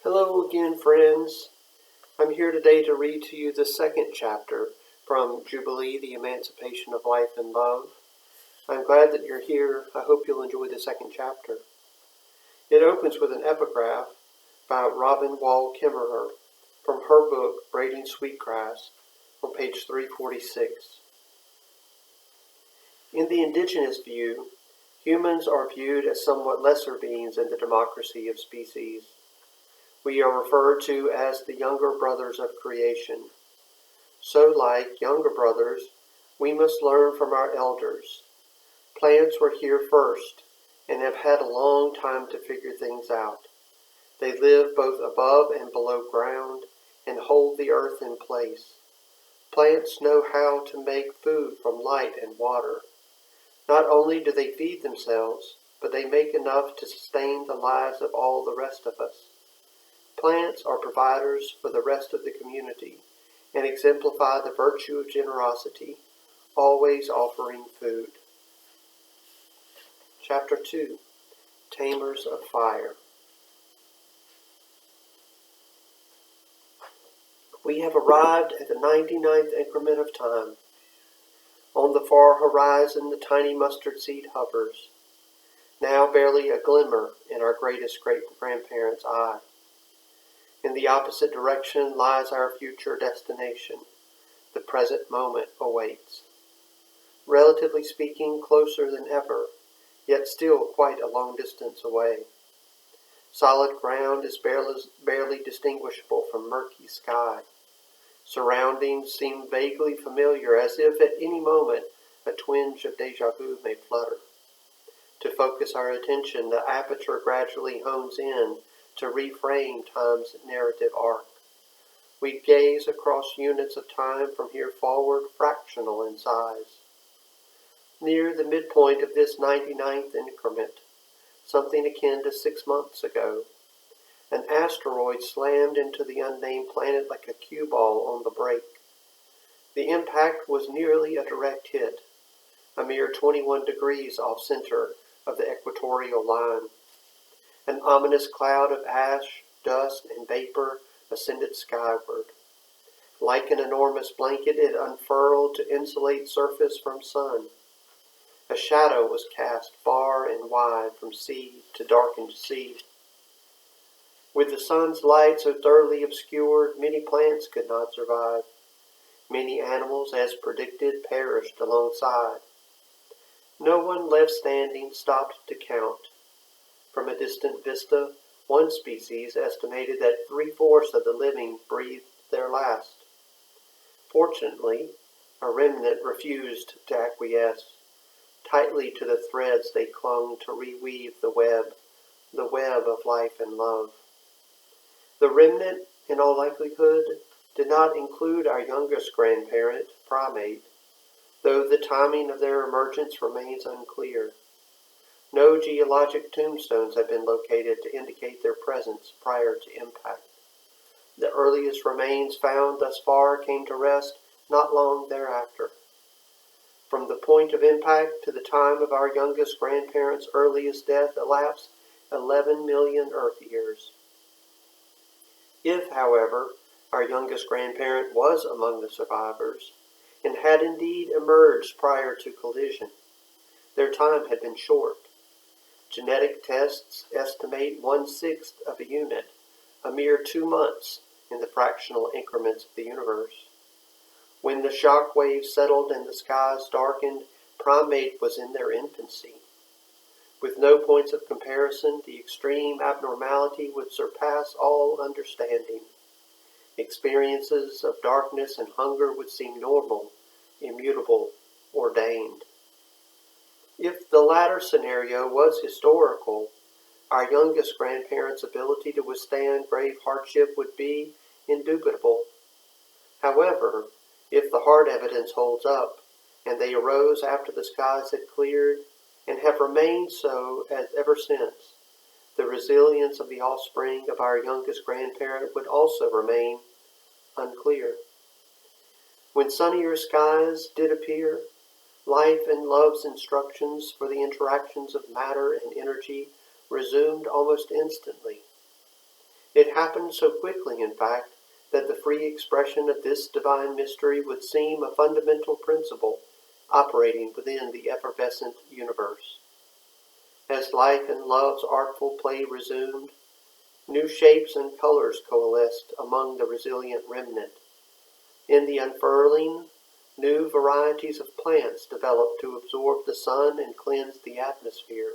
Hello again, friends. I'm here today to read to you the second chapter from Jubilee, the Emancipation of Life and Love. I'm glad that you're here. I hope you'll enjoy the second chapter. It opens with an epigraph by Robin Wall Kimmerer from her book, Braiding Sweetgrass, on page 346. In the indigenous view, humans are viewed as somewhat lesser beings in the democracy of species. We are referred to as the younger brothers of creation. So, like younger brothers, we must learn from our elders. Plants were here first and have had a long time to figure things out. They live both above and below ground and hold the earth in place. Plants know how to make food from light and water. Not only do they feed themselves, but they make enough to sustain the lives of all the rest of us. Plants are providers for the rest of the community and exemplify the virtue of generosity, always offering food. Chapter 2, Tamers of Fire. We have arrived at the 99th increment of time. On the far horizon, the tiny mustard seed hovers, now barely a glimmer in our greatest great-grandparents' eye. In the opposite direction lies our future destination. The present moment awaits. Relatively speaking, closer than ever, yet still quite a long distance away. Solid ground is barely distinguishable from murky sky. Surroundings seem vaguely familiar, as if at any moment a twinge of déjà vu may flutter. To focus our attention, the aperture gradually hones in to reframe time's narrative arc. We gaze across units of time from here forward, fractional in size. Near the midpoint of this 99th increment, something akin to 6 months ago, an asteroid slammed into the unnamed planet like a cue ball on the break. The impact was nearly a direct hit, a mere 21 degrees off center of the equatorial line. An ominous cloud of ash, dust, and vapor ascended skyward. Like an enormous blanket, it unfurled to insulate surface from sun. A shadow was cast far and wide from sea to darkened sea. With the sun's light so thoroughly obscured, many plants could not survive. Many animals, as predicted, perished alongside. No one left standing stopped to count. From a distant vista, one species estimated that 3/4 of the living breathed their last. Fortunately, a remnant refused to acquiesce. Tightly to the threads they clung to reweave the web of life and love. The remnant, in all likelihood, did not include our youngest grandparent, primate, though the timing of their emergence remains unclear. No geologic tombstones have been located to indicate their presence prior to impact. The earliest remains found thus far came to rest not long thereafter. From the point of impact to the time of our youngest grandparent's earliest death elapsed 11 million Earth years. If, however, our youngest grandparent was among the survivors, and had indeed emerged prior to collision, their time had been short. Genetic tests estimate 1/6 of a unit, a mere 2 months in the fractional increments of the universe. When the shock waves settled and the skies darkened, primate was in their infancy. With no points of comparison, the extreme abnormality would surpass all understanding. Experiences of darkness and hunger would seem normal, immutable, ordained. If the latter scenario was historical, our youngest grandparents' ability to withstand grave hardship would be indubitable. However, if the hard evidence holds up, and they arose after the skies had cleared, and have remained so ever since, the resilience of the offspring of our youngest grandparent would also remain unclear. When sunnier skies did appear, life and love's instructions for the interactions of matter and energy resumed almost instantly. It happened so quickly, in fact, that the free expression of this divine mystery would seem a fundamental principle operating within the effervescent universe. As life and love's artful play resumed, new shapes and colors coalesced among the resilient remnant. In the unfurling, new varieties of plants developed to absorb the sun and cleanse the atmosphere.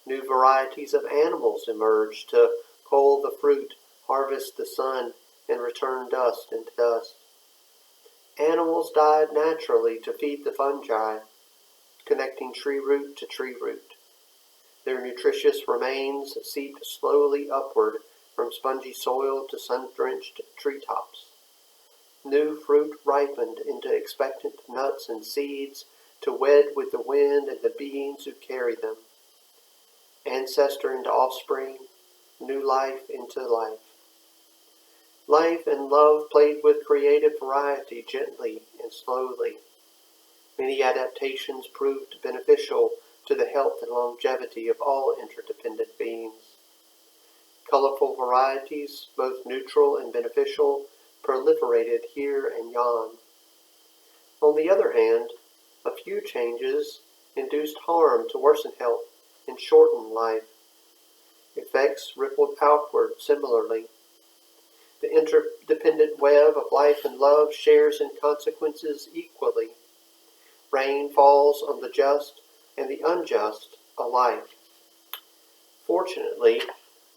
New varieties of animals emerged to cull the fruit, harvest the sun, and return dust into dust. Animals died naturally to feed the fungi, connecting tree root to tree root. Their nutritious remains seeped slowly upward from spongy soil to sun-drenched treetops. New fruit ripened into expectant nuts and seeds to wed with the wind and the beings who carry them. Ancestor into offspring, new life into life. Life and love played with creative variety gently and slowly. Many adaptations proved beneficial to the health and longevity of all interdependent beings. Colorful varieties, both neutral and beneficial, proliferated here and yon. On the other hand, a few changes induced harm to worsen health and shorten life. Effects rippled outward similarly. The interdependent web of life and love shares in consequences equally. Rain falls on the just and the unjust alike. Fortunately,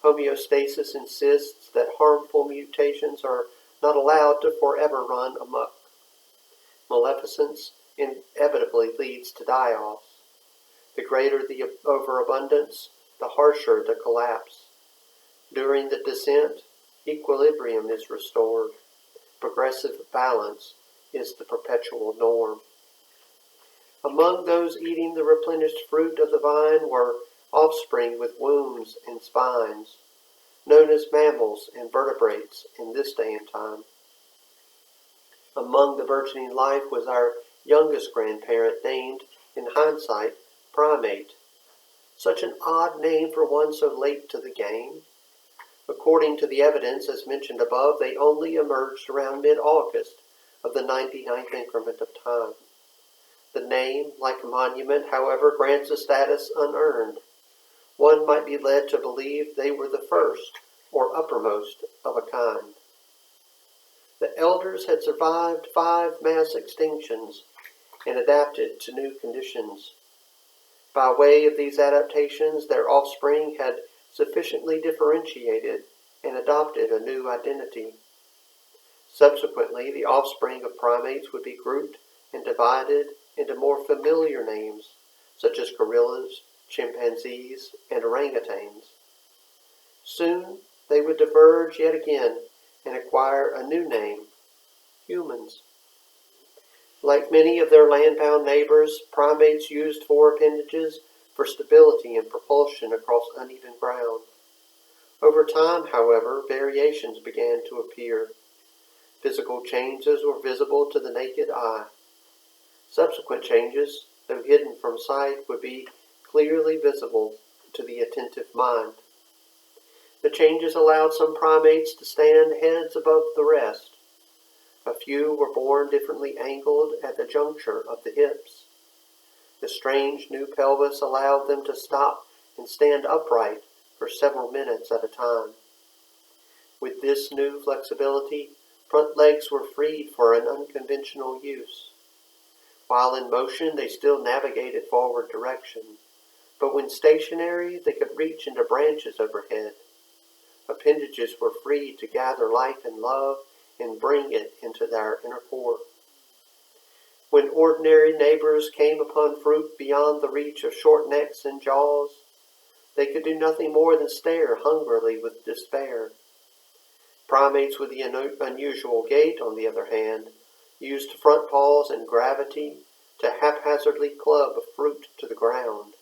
homeostasis insists that harmful mutations are not allowed to forever run amok. Maleficence inevitably leads to die-offs. The greater the overabundance, the harsher the collapse. During the descent, equilibrium is restored. Progressive balance is the perpetual norm. Among those eating the replenished fruit of the vine were offspring with wombs and spines, known as mammals and vertebrates in this day and time. Among the burgeoning life was our youngest grandparent, named, in hindsight, Primate. Such an odd name for one so late to the game. According to the evidence, as mentioned above, they only emerged around mid-August of the 99th increment of time. The name, like a monument, however, grants a status unearned. One might be led to believe they were the first, or uppermost, of a kind. The elders had survived 5 mass extinctions and adapted to new conditions. By way of these adaptations, their offspring had sufficiently differentiated and adopted a new identity. Subsequently, the offspring of primates would be grouped and divided into more familiar names, such as gorillas, chimpanzees, and orangutans. Soon, they would diverge yet again and acquire a new name, humans. Like many of their land-bound neighbors, primates used 4 appendages for stability and propulsion across uneven ground. Over time, however, variations began to appear. Physical changes were visible to the naked eye. Subsequent changes, though hidden from sight, would be clearly visible to the attentive mind. The changes allowed some primates to stand heads above the rest. A few were born differently angled at the juncture of the hips. The strange new pelvis allowed them to stop and stand upright for several minutes at a time. With this new flexibility, front legs were freed for an unconventional use. While in motion, they still navigated forward direction, but when stationary, they could reach into branches overhead. Appendages were free to gather life and love and bring it into their inner core. When ordinary neighbors came upon fruit beyond the reach of short necks and jaws, they could do nothing more than stare hungrily with despair. Primates with the unusual gait, on the other hand, used front paws and gravity to haphazardly club fruit to the ground.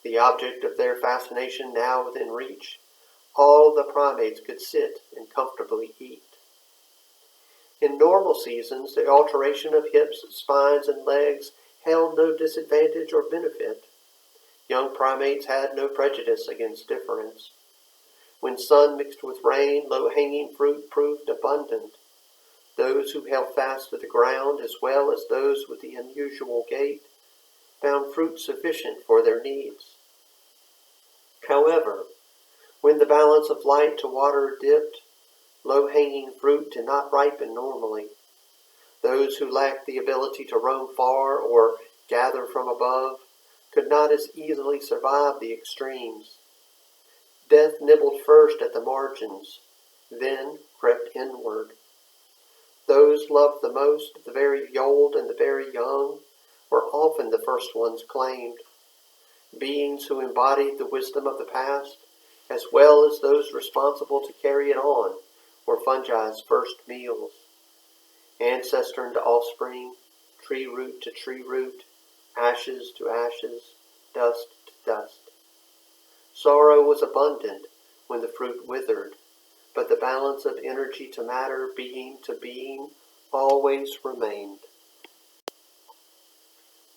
The object of their fascination now within reach, all the primates could sit and comfortably eat. In normal seasons, the alteration of hips, spines, and legs held no disadvantage or benefit. Young primates had no prejudice against difference. When sun mixed with rain, low-hanging fruit proved abundant. Those who held fast to the ground, as well as those with the unusual gait, found fruit sufficient for their needs. However, when the balance of light to water dipped, low-hanging fruit did not ripen normally. Those who lacked the ability to roam far or gather from above could not as easily survive the extremes. Death nibbled first at the margins, then crept inward. Those loved the most, the very old and the very young, were often the first ones claimed. Beings who embodied the wisdom of the past, as well as those responsible to carry it on, were fungi's first meals. Ancestor to offspring, tree root to tree root, ashes to ashes, dust to dust. Sorrow was abundant when the fruit withered, but the balance of energy to matter, being to being, always remained.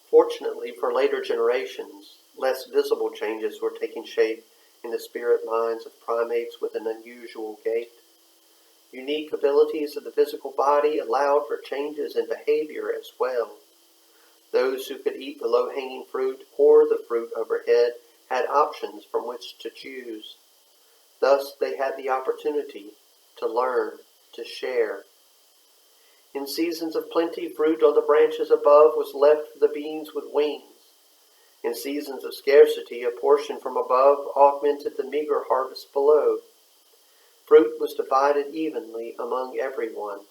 Fortunately for later generations, less visible changes were taking shape in the spirit minds of primates with an unusual gait. Unique abilities of the physical body allowed for changes in behavior as well. Those who could eat the low-hanging fruit or the fruit overhead had options from which to choose. Thus they had the opportunity to learn, to share. In seasons of plenty, fruit on the branches above was left for the beings with wings. In seasons of scarcity, a portion from above augmented the meager harvest below. Fruit was divided evenly among everyone.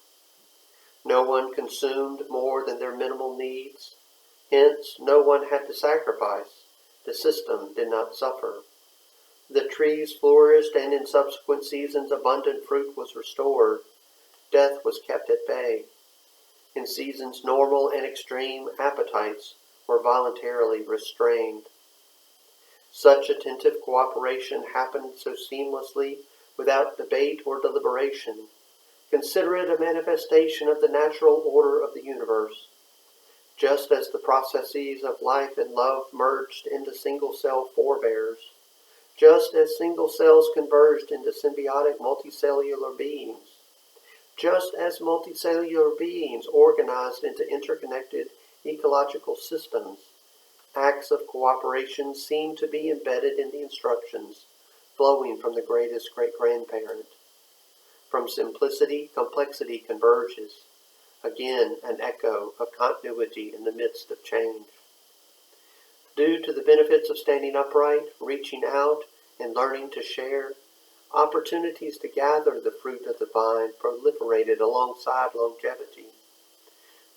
No one consumed more than their minimal needs. Hence, no one had to sacrifice. The system did not suffer. The trees flourished, and in subsequent seasons abundant fruit was restored. Death was kept at bay. In seasons normal and extreme, appetites were voluntarily restrained. Such attentive cooperation happened so seamlessly, without debate or deliberation. Consider it a manifestation of the natural order of the universe. Just as the processes of life and love merged into single-cell forebears, just as single cells converged into symbiotic multicellular beings, just as multicellular beings organized into interconnected ecological systems, acts of cooperation seem to be embedded in the instructions flowing from the greatest great-grandparent. From simplicity, complexity converges. Again, an echo of continuity in the midst of change. Due to the benefits of standing upright, reaching out, and learning to share, opportunities to gather the fruit of the vine proliferated alongside longevity.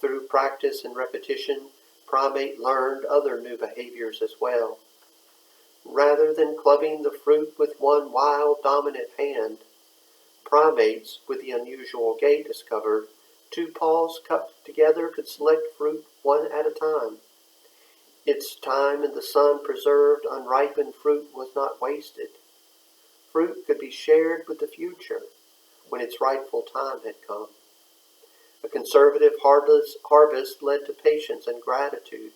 Through practice and repetition, primate learned other new behaviors as well. Rather than clubbing the fruit with one wild, dominant hand, primates with the unusual gait discovered 2 paws cupped together could select fruit one at a time. Its time in the sun preserved unripened fruit was not wasted. Fruit could be shared with the future when its rightful time had come. A conservative harvest led to patience and gratitude.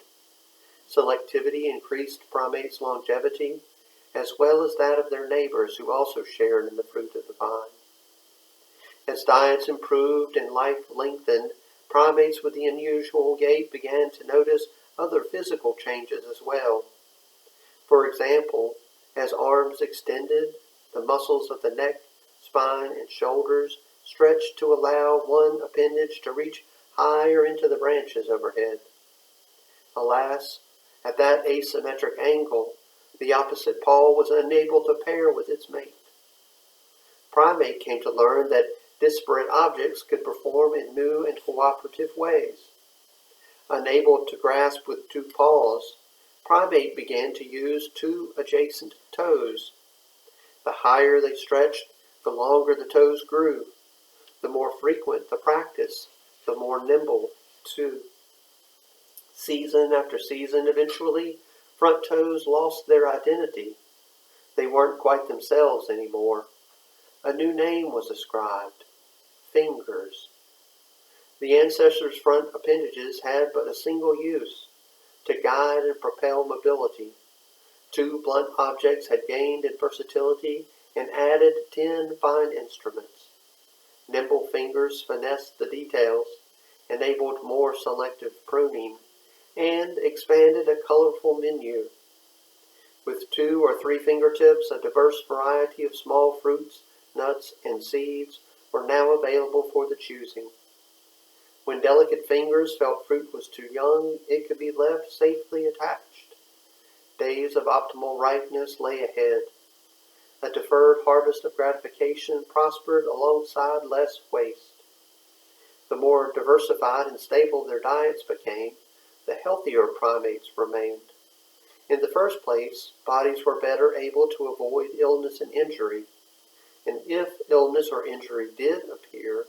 Selectivity increased primates' longevity, as well as that of their neighbors who also shared in the fruit of the vine. As diets improved and life lengthened, primates with the unusual gait began to notice other physical changes as well. For example, as arms extended, the muscles of the neck, spine, and shoulders stretched to allow one appendage to reach higher into the branches overhead. Alas, at that asymmetric angle, the opposite paw was unable to pair with its mate. Primate came to learn that disparate objects could perform in new and cooperative ways. Unable to grasp with 2 paws, primate began to use 2 adjacent toes. The higher they stretched, the longer the toes grew. The more frequent the practice, the more nimble, too. Season after season, eventually, front toes lost their identity. They weren't quite themselves anymore. A new name was ascribed: fingers. The ancestors' front appendages had but a single use: to guide and propel mobility. 2 blunt objects had gained in versatility and added 10 fine instruments. Nimble fingers finessed the details, enabled more selective pruning, and expanded a colorful menu. With 2 or 3 fingertips, a diverse variety of small fruits, nuts, and seeds were now available for the choosing. When delicate fingers felt fruit was too young, it could be left safely attached. Days of optimal ripeness lay ahead. A deferred harvest of gratification prospered alongside less waste. The more diversified and stable their diets became, the healthier primates remained. In the first place, bodies were better able to avoid illness and injury, and if illness or injury did appear,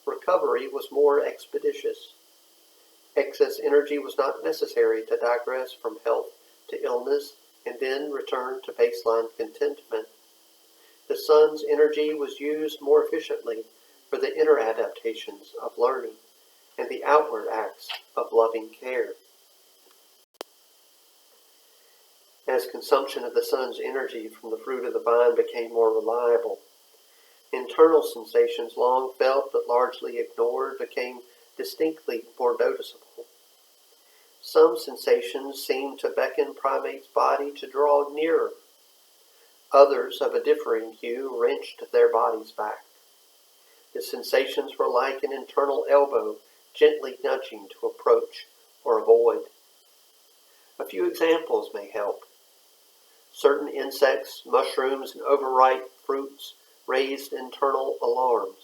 recovery was more expeditious. Excess energy was not necessary to digress from health to illness and then return to baseline contentment. The sun's energy was used more efficiently for the inner adaptations of learning and the outward acts of loving care. As consumption of the sun's energy from the fruit of the vine became more reliable, internal sensations long felt but largely ignored became distinctly more noticeable. Some sensations seemed to beckon primate's body to draw nearer. Others, of a differing hue, wrenched their bodies back. The sensations were like an internal elbow, gently nudging to approach or avoid. A few examples may help. Certain insects, mushrooms, and overripe fruits raised internal alarms.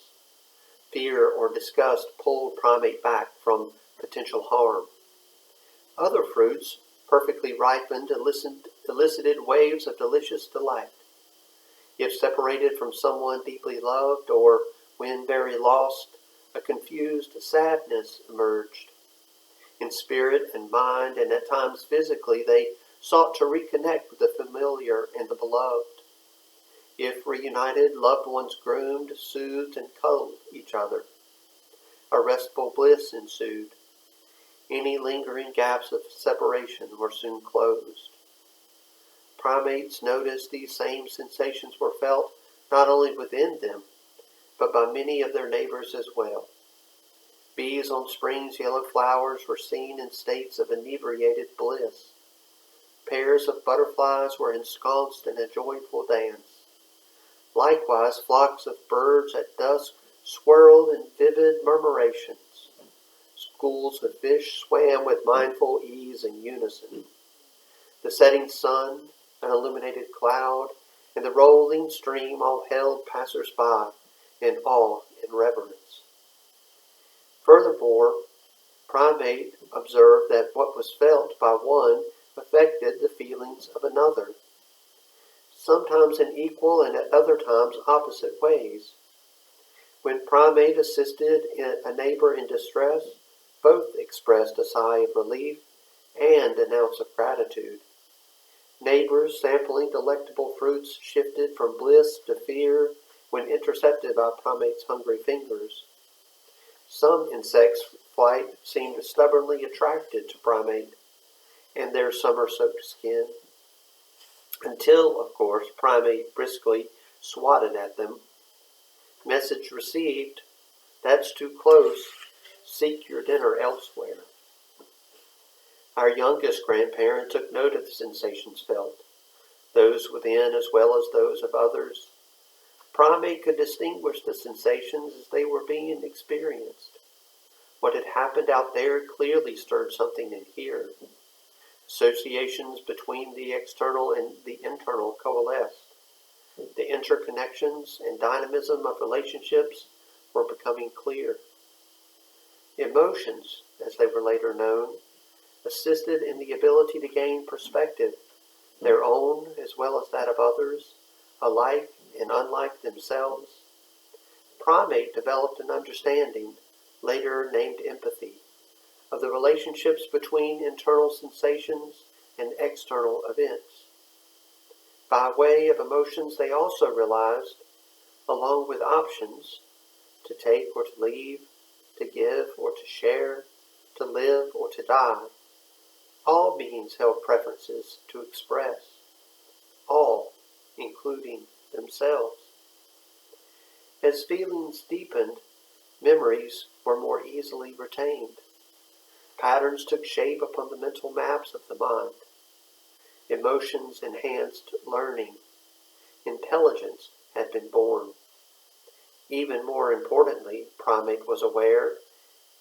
Fear or disgust pulled primate back from potential harm. Other fruits, perfectly ripened, elicited waves of delicious delight. If separated from someone deeply loved or when very lost, a confused sadness emerged. In spirit and mind, and at times physically, they sought to reconnect with the familiar and the beloved. If reunited, loved ones groomed, soothed, and cuddled each other. A restful bliss ensued. Any lingering gaps of separation were soon closed. Primates noticed these same sensations were felt not only within them, but by many of their neighbors as well. Bees on spring's yellow flowers were seen in states of inebriated bliss. Pairs of butterflies were ensconced in a joyful dance. Likewise, flocks of birds at dusk swirled in vivid murmurations. Schools of fish swam with mindful ease and unison. The setting sun, an illuminated cloud, and the rolling stream all held passers-by in awe and reverence. Furthermore, primate observed that what was felt by one affected the feelings of another, sometimes in equal and at other times opposite ways. When primate assisted a neighbor in distress, both expressed a sigh of relief and an ounce of gratitude. Neighbors sampling delectable fruits shifted from bliss to fear when intercepted by primate's hungry fingers. Some insects' flight seemed stubbornly attracted to primate and their summer-soaked skin, until, of course, primate briskly swatted at them. Message received, that's too close, seek your dinner elsewhere. Our youngest grandparent took note of the sensations felt, those within as well as those of others. Primate could distinguish the sensations as they were being experienced. What had happened out there clearly stirred something in here. Associations between the external and the internal coalesced. The interconnections and dynamism of relationships were becoming clear. Emotions, as they were later known, assisted in the ability to gain perspective, their own as well as that of others, alike and unlike themselves. Primate developed an understanding, later named empathy, of the relationships between internal sensations and external events. By way of emotions, they also realized, along with options, to take or to leave, to give or to share, to live or to die, all beings held preferences to express, all, including themselves. As feelings deepened, memories were more easily retained. Patterns took shape upon the mental maps of the mind. Emotions enhanced learning. Intelligence had been born. Even more importantly, Primate was aware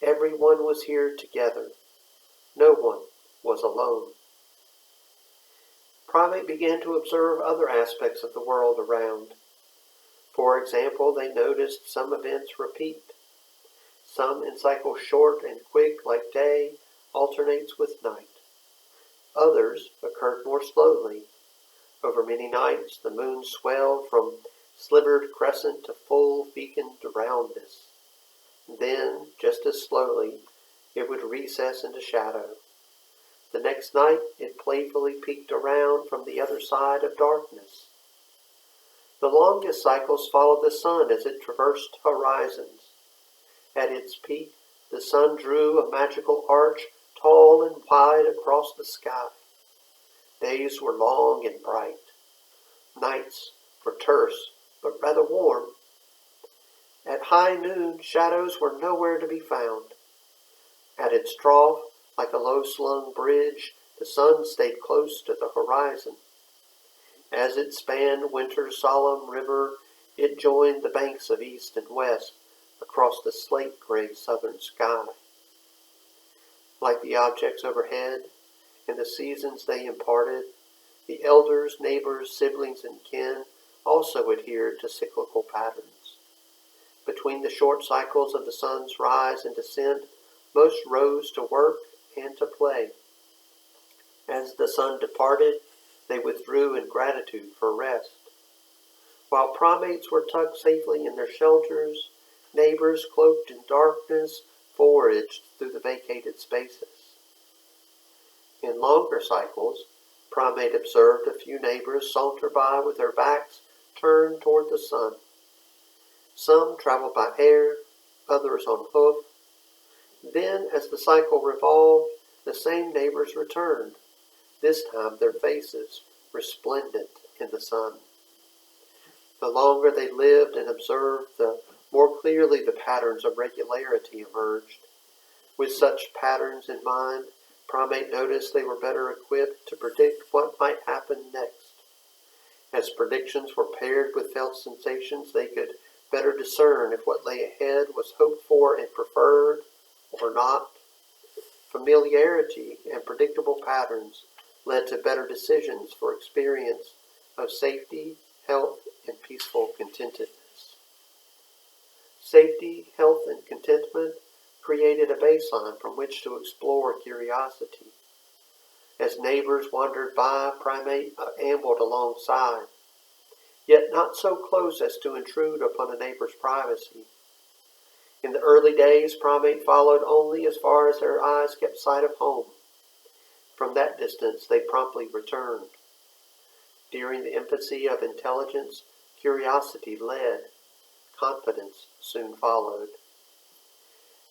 everyone was here together. No one was alone. Primate began to observe other aspects of the world around. For example, they noticed some events repeat. Some in cycles short and quick like day alternates with night. Others occurred more slowly. Over many nights the moon swelled from slivered crescent to full fecund roundness. Then, just as slowly, it would recess into shadow. The next night it playfully peeked around from the other side of darkness. The longest cycles followed the sun as it traversed horizons. At its peak, the sun drew a magical arch tall and wide across the sky. Days were long and bright. Nights were terse, but rather warm. At high noon, shadows were nowhere to be found. At its trough, like a low-slung bridge, the sun stayed close to the horizon. As it spanned winter's solemn river, it joined the banks of east and west across the slate-gray southern sky. Like the objects overhead and the seasons they imparted, the elders, neighbors, siblings, and kin also adhered to cyclical patterns. Between the short cycles of the sun's rise and descent, most rose to work and to play. As the sun departed, they withdrew in gratitude for rest. While primates were tucked safely in their shelters, neighbors cloaked in darkness foraged through the vacated spaces. In longer cycles, Primate observed a few neighbors saunter by with their backs turned toward the sun. Some traveled by air, others on hoof. Then, as the cycle revolved, the same neighbors returned, this time their faces resplendent in the sun. The longer they lived and observed, the more clearly the patterns of regularity emerged. With such patterns in mind, Primate noticed they were better equipped to predict what might happen next. As predictions were paired with felt sensations, they could better discern if what lay ahead was hoped for and preferred or not. Familiarity and predictable patterns led to better decisions for experience of safety, health, and peaceful contentedness. Safety, health, and contentment created a baseline from which to explore curiosity. As neighbors wandered by, Primate ambled alongside, yet not so close as to intrude upon a neighbor's privacy. In the early days, Primate followed only as far as their eyes kept sight of home. From that distance, they promptly returned. During the infancy of intelligence, curiosity led. Confidence soon followed.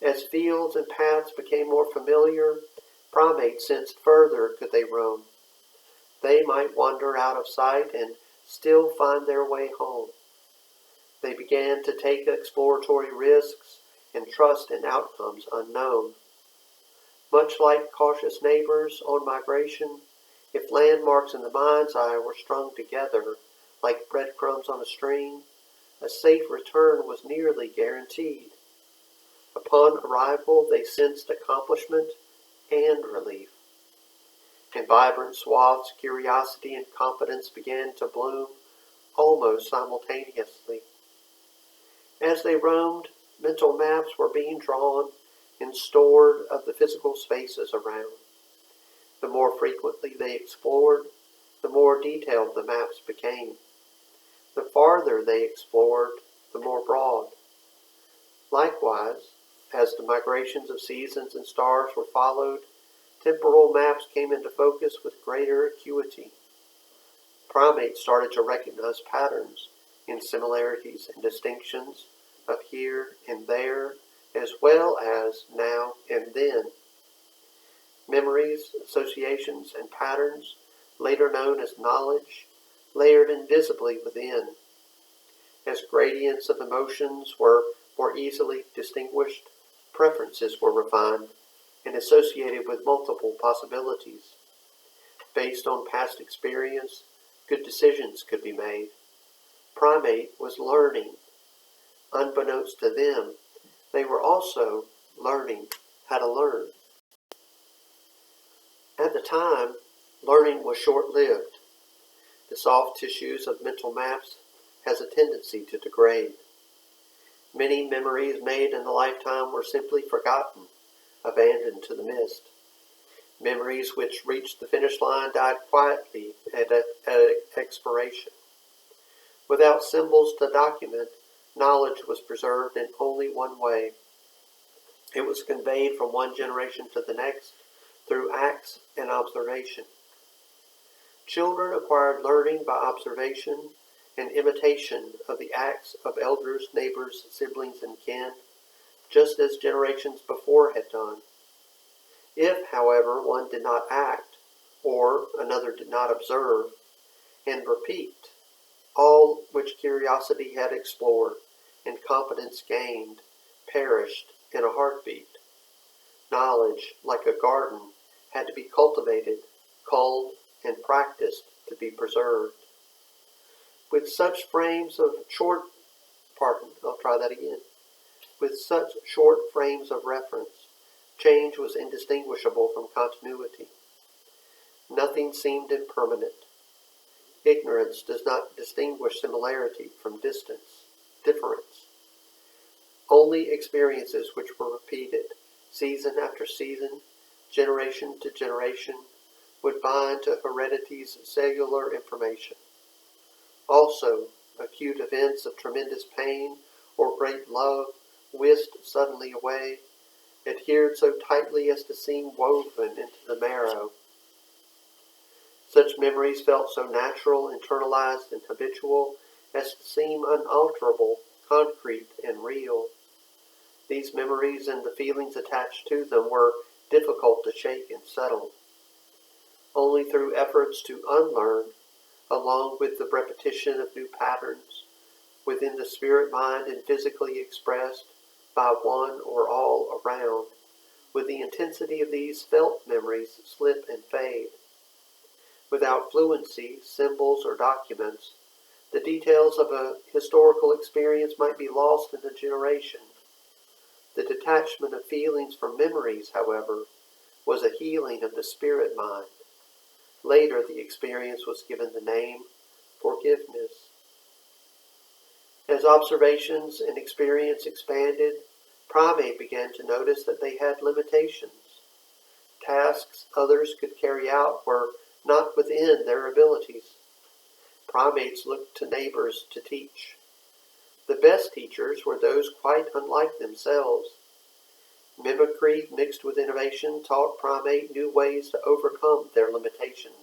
As fields and paths became more familiar, Primates sensed further could they roam. They might wander out of sight and still find their way home. They began to take exploratory risks and trust in outcomes unknown. Much like cautious neighbors on migration, if landmarks in the mind's eye were strung together like breadcrumbs on a string, a safe return was nearly guaranteed. Upon arrival, they sensed accomplishment and relief. In vibrant swaths, curiosity and confidence began to bloom almost simultaneously. As they roamed, mental maps were being drawn and stored of the physical spaces around. The more frequently they explored, the more detailed the maps became. The farther they explored, the more broad. Likewise, as the migrations of seasons and stars were followed, temporal maps came into focus with greater acuity. Primates started to recognize patterns in similarities and distinctions of here and there, as well as now and then. Memories, associations, and patterns, later known as knowledge, layered invisibly within, As gradients of emotions were more easily distinguished, preferences were refined and associated with multiple possibilities. Based on past experience, good decisions could be made. Primate was learning. Unbeknownst to them, they were also learning how to learn. At the time, learning was short-lived. The soft tissues of mental maps has a tendency to degrade. Many memories made in a lifetime were simply forgotten, abandoned to the mist. Memories which reached the finish line died quietly at expiration. Without symbols to document, knowledge was preserved in only one way. It was conveyed from one generation to the next through acts and observation. Children acquired learning by observation and imitation of the acts of elders, neighbors, siblings, and kin, just as generations before had done. If, however, one did not act, or another did not observe and repeat all which curiosity had explored and competence gained, perished in a heartbeat. Knowledge, like a garden, had to be cultivated, culled, and practiced to be preserved. With such frames of With such short frames of reference, change was indistinguishable from continuity. Nothing seemed impermanent. Ignorance does not distinguish similarity from difference. Only experiences which were repeated, season after season, generation to generation, would bind to heredity's cellular information. Also, acute events of tremendous pain or great love, whisked suddenly away, adhered so tightly as to seem woven into the marrow. Such memories felt so natural, internalized, and habitual as to seem unalterable, concrete, and real. These memories and the feelings attached to them were difficult to shake and settle. Only through efforts to unlearn, along with the repetition of new patterns, within the spirit, mind, and physically expressed by one or all around, would the intensity of these felt memories slip and fade. Without fluency, symbols, or documents, the details of a historical experience might be lost in a generation. The detachment of feelings from memories, however, was a healing of the spirit mind. Later, the experience was given the name forgiveness. As observations and experience expanded, primate began to notice that they had limitations. Tasks others could carry out were not within their abilities. Primates looked to neighbors to teach. The best teachers were those quite unlike themselves. Mimicry mixed with innovation taught primate new ways to overcome their limitations.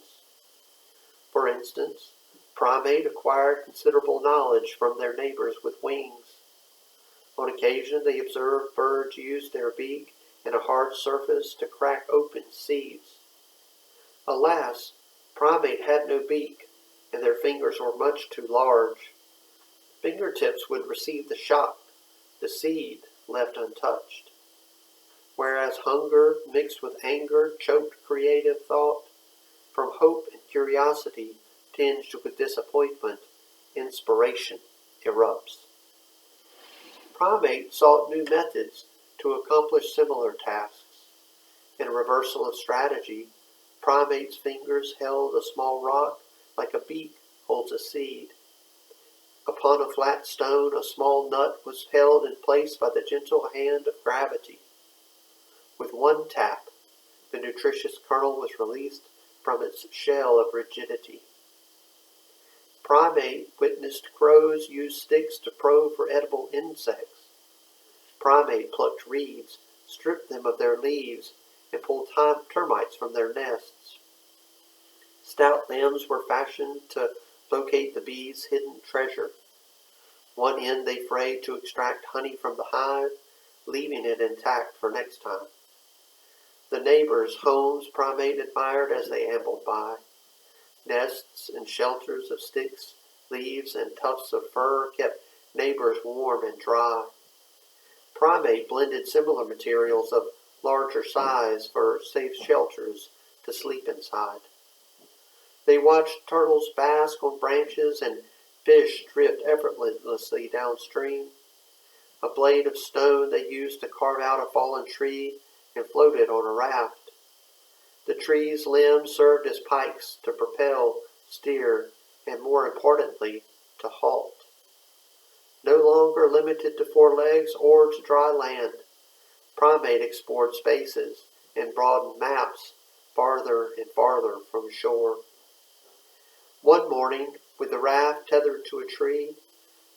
For instance, primate acquired considerable knowledge from their neighbors with wings. On occasion, they observed birds use their beak and a hard surface to crack open seeds. Alas, primate had no beak, and their fingers were much too large. Fingertips would receive the shock, the seed left untouched. Whereas hunger mixed with anger choked creative thought, from hope and curiosity tinged with disappointment, inspiration erupts. Primate sought new methods to accomplish similar tasks. In a reversal of strategy, primate's fingers held a small rock like a beak holds a seed. Upon a flat stone, a small nut was held in place by the gentle hand of gravity. With one tap, the nutritious kernel was released from its shell of rigidity. Primate witnessed crows use sticks to probe for edible insects. Primate plucked reeds, stripped them of their leaves, and pulled termites from their nests. Stout limbs were fashioned to locate the bees' hidden treasure. One end they frayed to extract honey from the hive, leaving it intact for next time. The neighbors' homes primate admired as they ambled by. Nests and shelters of sticks, leaves, and tufts of fur kept neighbors warm and dry. Primate blended similar materials of larger size for safe shelters to sleep inside. They watched turtles bask on branches and fish drift effortlessly downstream. A blade of stone they used to carve out a fallen tree and floated on a raft. The tree's limbs served as pikes to propel, steer, and more importantly, to halt. No longer limited to four legs or to dry land, Primate explored spaces and broadened maps farther and farther from shore. One morning, with the raft tethered to a tree,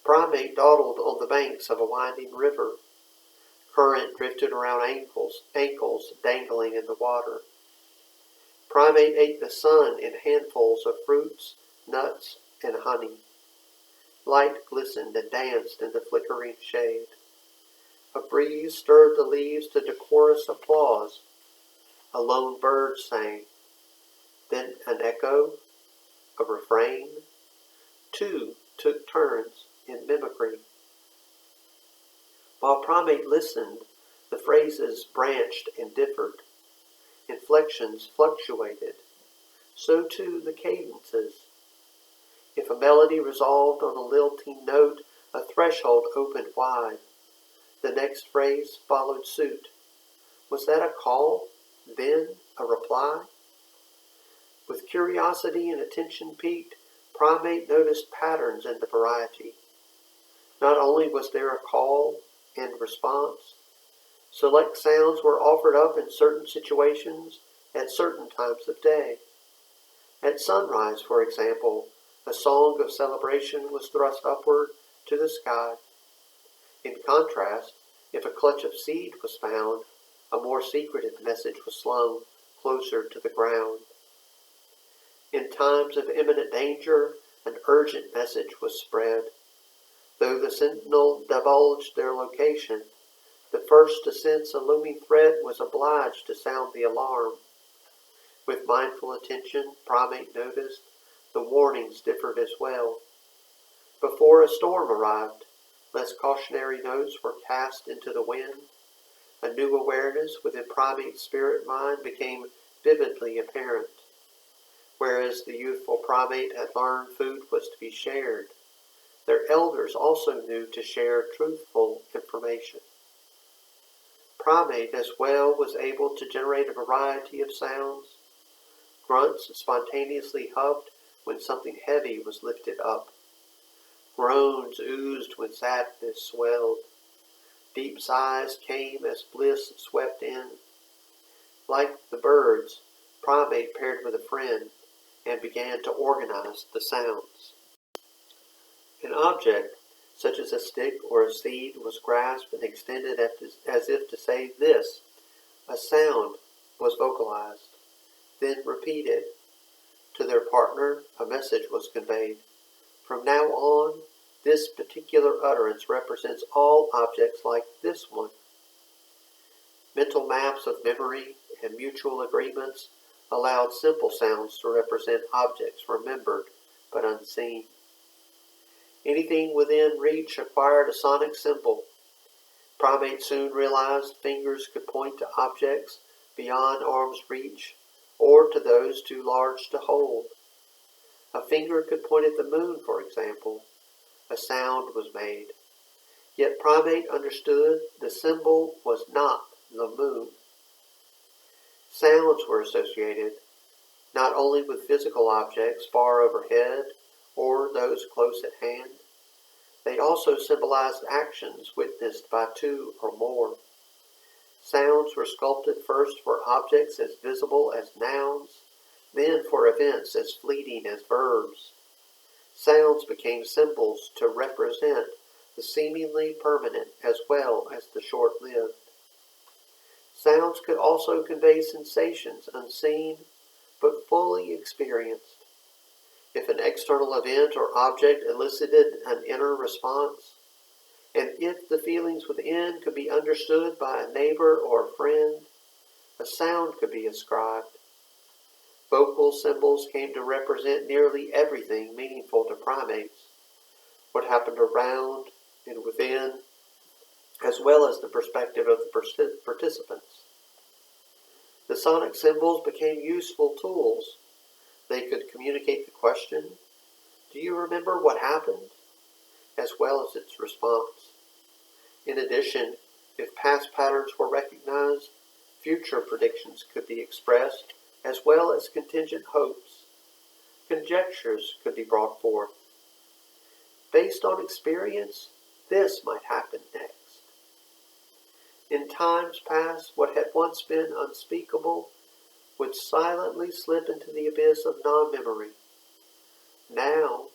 Primate dawdled on the banks of a winding river. Current drifted around ankles dangling in the water. Primate ate the sun in handfuls of fruits, nuts, and honey. Light glistened and danced in the flickering shade. A breeze stirred the leaves to decorous applause. A lone bird sang. Then an echo, a refrain. Two took turns in mimicry. While Primate listened, the phrases branched and differed. Inflections fluctuated. So too the cadences. If a melody resolved on a lilting note, a threshold opened wide. The next phrase followed suit. Was that a call? Then a reply? With curiosity and attention piqued, Primate noticed patterns in the variety. Not only was there a call and response, select sounds were offered up in certain situations at certain times of day. At sunrise, for example, a song of celebration was thrust upward to the sky. In contrast, if a clutch of seed was found, a more secretive message was slung closer to the ground. In times of imminent danger, an urgent message was spread. Though the sentinel divulged their location, the first to sense a looming threat was obliged to sound the alarm. With mindful attention, Primate noticed the warnings differed as well. Before a storm arrived, less cautionary notes were cast into the wind. A new awareness within Primate's spirit mind became vividly apparent. Whereas the youthful Primate had learned food was to be shared, their elders also knew to share truthful information. Primate as well was able to generate a variety of sounds. Grunts spontaneously huffed when something heavy was lifted up. Groans oozed when sadness swelled. Deep sighs came as bliss swept in. Like the birds, Primate paired with a friend and began to organize the sounds. An object, such as a stick or a seed, was grasped and extended as if to say this. A sound was vocalized, then repeated. To their partner, a message was conveyed. From now on, this particular utterance represents all objects like this one. Mental maps of memory and mutual agreements allowed simple sounds to represent objects remembered but unseen. Anything within reach acquired a sonic symbol. Primate soon realized fingers could point to objects beyond arm's reach or to those too large to hold. A finger could point at the moon, for example. A sound was made. Yet Primate understood the symbol was not the moon. Sounds were associated not only with physical objects far overhead or those close at hand, they also symbolized actions witnessed by two or more. Sounds were sculpted first for objects as visible as nouns, then for events as fleeting as verbs. Sounds became symbols to represent the seemingly permanent as well as the short-lived. Sounds could also convey sensations unseen but fully experienced. If an external event or object elicited an inner response, and if the feelings within could be understood by a neighbor or a friend, a sound could be ascribed. Vocal symbols came to represent nearly everything meaningful to primates. What happened around, and within, as well as the perspective of the participants. The sonic symbols became useful tools. They could communicate the question, "Do you remember what happened?" as well as its response. In addition, if past patterns were recognized, future predictions could be expressed, as well as contingent hopes. Conjectures could be brought forth. Based on experience, this might happen next. In times past, what had once been unspeakable would silently slip into the abyss of non-memory. Now,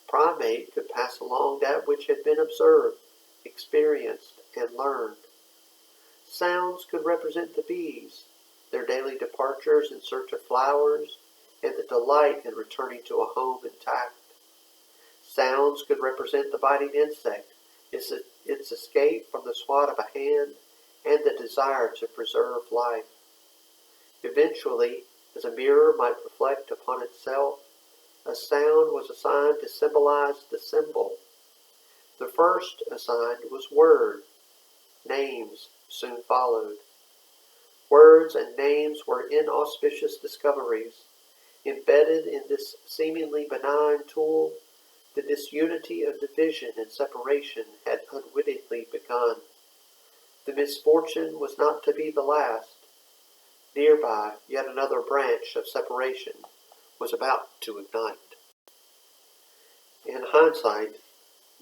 primate could pass along that which had been observed, experienced, and learned. Sounds could represent the bees, their daily departures in search of flowers, and the delight in returning to a home intact. Sounds could represent the biting insect, its escape from the swat of a hand, and the desire to preserve life. Eventually, as a mirror might reflect upon itself, a sound was assigned to symbolize the symbol. The first assigned was word. Names soon followed. Words and names were inauspicious discoveries. Embedded in this seemingly benign tool, the disunity of division and separation had unwittingly begun. The misfortune was not to be the last. Nearby, yet another branch of separation was about to ignite. In hindsight,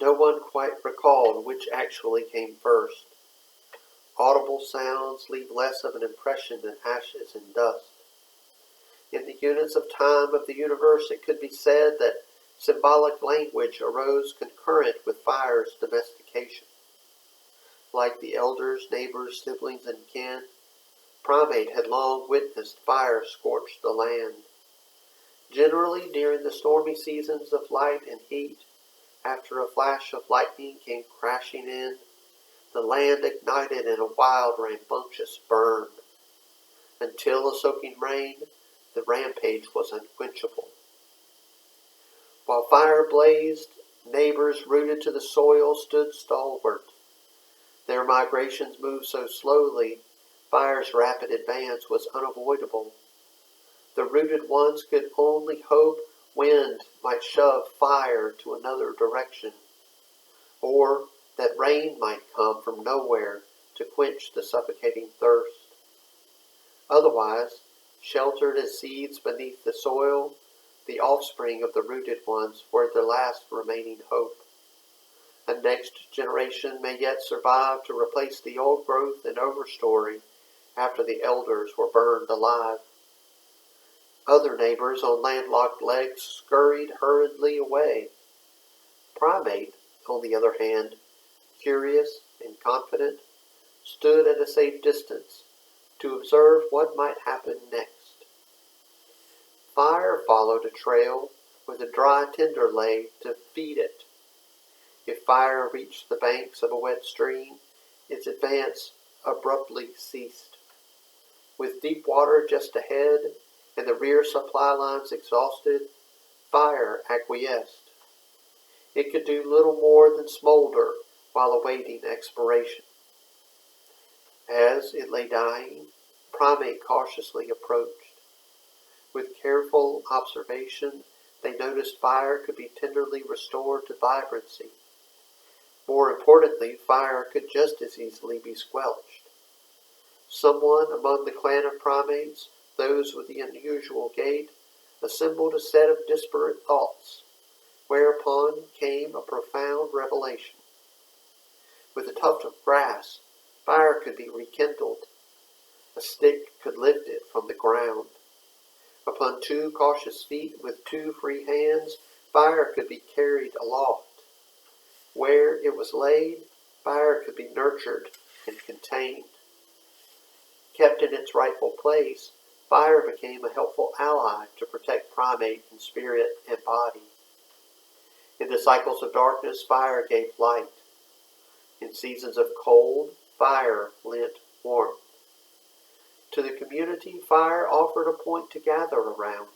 no one quite recalled which actually came first. Audible sounds leave less of an impression than ashes and dust. In the units of time of the universe, it could be said that symbolic language arose concurrent with fire's domestication. Like the elders, neighbors, siblings, and kin, primate had long witnessed fire scorch the land. Generally, during the stormy seasons of light and heat, after a flash of lightning came crashing in, the land ignited in a wild, rambunctious burn. Until a soaking rain, the rampage was unquenchable. While fire blazed, neighbors rooted to the soil stood stalwart. Their migrations moved so slowly, fire's rapid advance was unavoidable. The rooted ones could only hope wind might shove fire to another direction, or that rain might come from nowhere to quench the suffocating thirst. Otherwise, sheltered as seeds beneath the soil, the offspring of the rooted ones were the last remaining hope. A next generation may yet survive to replace the old growth and overstory after the elders were burned alive. Other neighbors on landlocked legs scurried hurriedly away. Primate, on the other hand, curious and confident, stood at a safe distance to observe what might happen next. Fire followed a trail where the dry tinder lay to feed it. If fire reached the banks of a wet stream, its advance abruptly ceased. With deep water just ahead and the rear supply lines exhausted, fire acquiesced. It could do little more than smolder while awaiting expiration. As it lay dying, primate cautiously approached. With careful observation, they noticed fire could be tenderly restored to vibrancy. More importantly, fire could just as easily be squelched. Someone among the clan of primates, those with the unusual gait, assembled a set of disparate thoughts, whereupon came a profound revelation. With a tuft of grass, fire could be rekindled. A stick could lift it from the ground. Upon 2 cautious feet with 2 free hands, fire could be carried aloft. Where it was laid, fire could be nurtured and contained. Kept in its rightful place, fire became a helpful ally to protect primate in spirit and body. In the cycles of darkness, fire gave light. In seasons of cold, fire lent warmth. To the community, fire offered a point to gather around.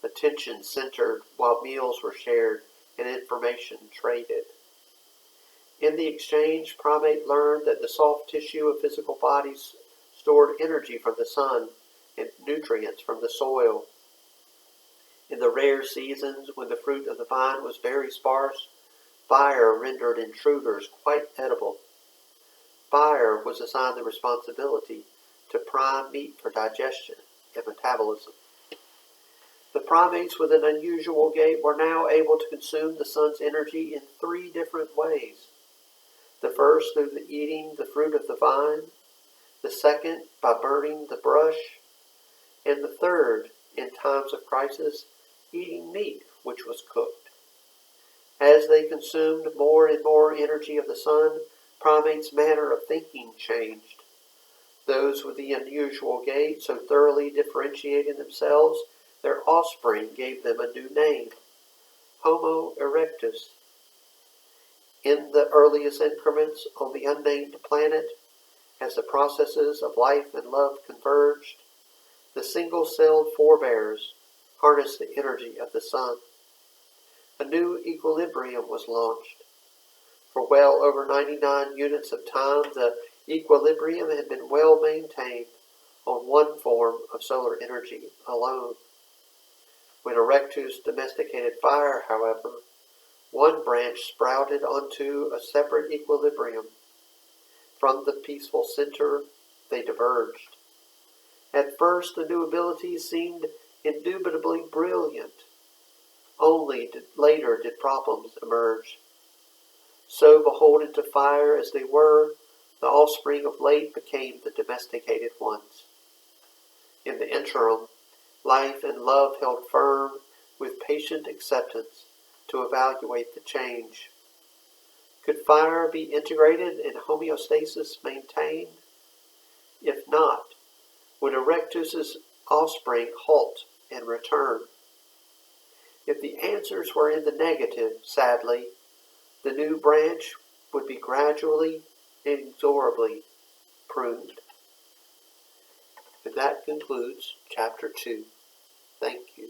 Attention centered while meals were shared and information traded. In the exchange, primate learned that the soft tissue of physical bodies stored energy from the sun and nutrients from the soil. In the rare seasons when the fruit of the vine was very sparse, fire rendered intruders quite edible. Fire was assigned the responsibility to prime meat for digestion and metabolism. The primates with an unusual gait were now able to consume the sun's energy in 3 different ways. The first through eating the fruit of the vine, the second by burning the brush, and the third, in times of crisis, eating meat which was cooked. As they consumed more and more energy of the sun, primates' manner of thinking changed. Those with the unusual gait so thoroughly differentiating themselves, their offspring gave them a new name, Homo erectus. In the earliest increments on the unnamed planet, as the processes of life and love converged, the single-celled forebears harnessed the energy of the sun. A new equilibrium was launched. For well over 99 units of time, the equilibrium had been well maintained on one form of solar energy alone. When Erectus domesticated fire, however, one branch sprouted onto a separate equilibrium. From the peaceful center, they diverged. At first, the new abilities seemed indubitably brilliant. Only later did problems emerge. So, beholden to fire as they were, the offspring of late became the domesticated ones. In the interim, life and love held firm with patient acceptance to evaluate the change. Could fire be integrated and homeostasis maintained? If not, would Erectus's offspring halt and return? If the answers were in the negative, sadly, the new branch would be gradually, inexorably pruned. And that concludes Chapter 2. Thank you.